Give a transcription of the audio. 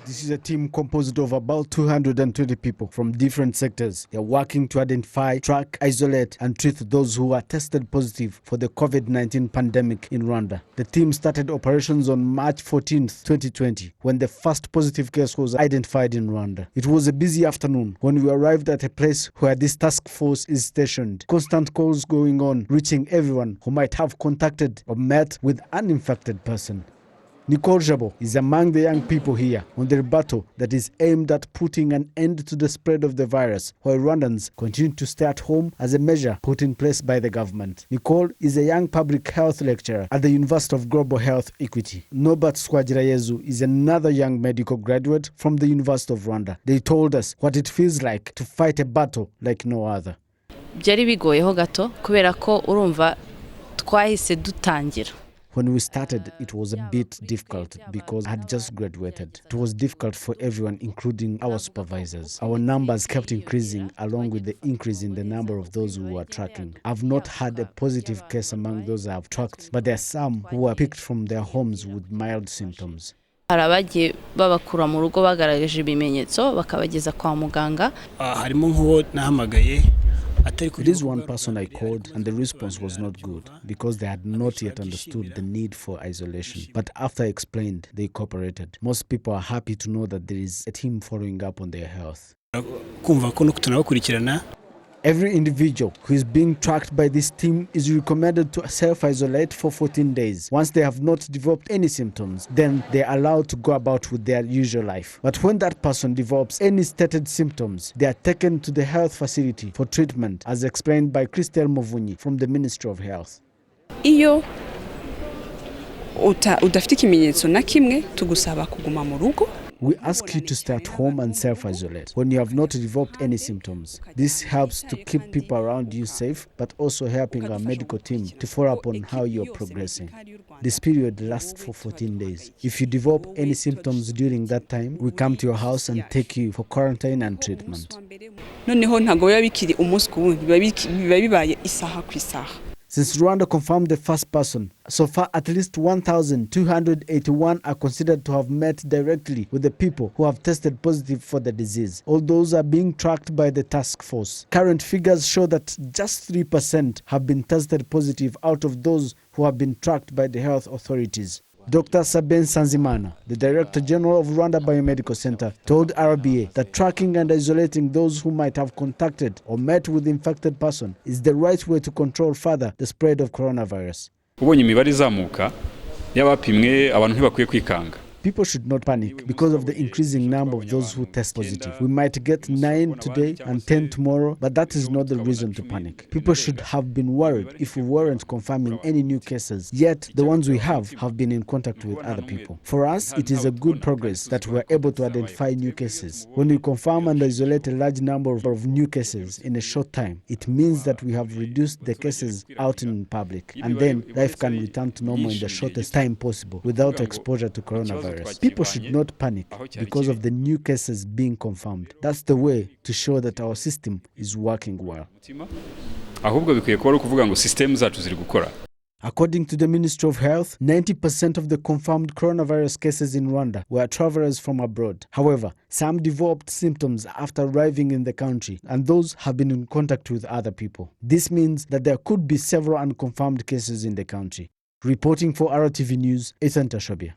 This is a team composed of about 220 people from different sectors. They are working to identify, track, isolate, and treat those who are tested positive for the COVID-19 pandemic in Rwanda. The team started operations on March 14, 2020, when the first positive case was identified in Rwanda. It was a busy afternoon when we arrived at a place where this task force is stationed. Constant calls going on, reaching everyone who might have contacted or met with an infected person. Nicole Jabo is among the young people here on the battle that is aimed at putting an end to the spread of the virus, while Rwandans continue to stay at home as a measure put in place by the government. Nicole is a young public health lecturer at the University of Global Health Equity. Norbert Swagirayezu is another young medical graduate from the University of Rwanda. They told us what it feels like to fight a battle like no other. Byari bigoyeho gato kubera ko urumva twahise dutangira. When we started, it was a bit difficult because I had just graduated. It was difficult for everyone, including our supervisors. Our numbers kept increasing along with the increase in the number of those we were tracking. I've not had a positive case among those I've tracked, but there are some who were picked from their homes with mild symptoms. Harabagiye babakura mu rugo bagaragaje ibimenyetso bakabageza kwa muganga. Harimo nko nahamagaye. There is one person I called and the response was not good because they had not yet understood the need for isolation. But after I explained, they cooperated. Most people are happy to know that there is a team following up on their health. Every individual who is being tracked by this team is recommended to self-isolate for 14 days. Once they have not developed any symptoms, then they are allowed to go about with their usual life. But when that person develops any stated symptoms, they are taken to the health facility for treatment, as explained by Christelle Muvunyi from the Ministry of Health. Iyo udafite ikimenyetso na kimwe tugusaba kuguma mu rugo. We ask you to stay at home and self-isolate when you have not developed any symptoms. This helps to keep people around you safe, but also helping our medical team to follow up on how you're progressing. This period lasts for 14 days. If you develop any symptoms during that time, we come to your house and take you for quarantine and treatment. Since Rwanda confirmed the first person, so far at least 1,281 are considered to have met directly with the people who have tested positive for the disease. All those are being tracked by the task force. Current figures show that just 3% have been tested positive out of those who have been tracked by the health authorities. Dr. Sabin Sanzimana, the Director General of Rwanda Biomedical Center, told RBA that tracking and isolating those who might have contacted or met with the infected person is the right way to control further the spread of coronavirus. People should not panic because of the increasing number of those who test positive. We might get 9 today and 10 tomorrow, but that is not the reason to panic. People should have been worried if we weren't confirming any new cases, yet the ones we have been in contact with other people. For us, it is a good progress that we are able to identify new cases. When we confirm and isolate a large number of new cases in a short time, it means that we have reduced the cases out in public, and then life can return to normal in the shortest time possible without exposure to coronavirus. People should not panic because of the new cases being confirmed. That's the way to show that our system is working well. According to the Ministry of Health, 90% of the confirmed coronavirus cases in Rwanda were travelers from abroad. However, some developed symptoms after arriving in the country, and those have been in contact with other people. This means that there could be several unconfirmed cases in the country. Reporting for RwandaTV News, Athan Tashobya.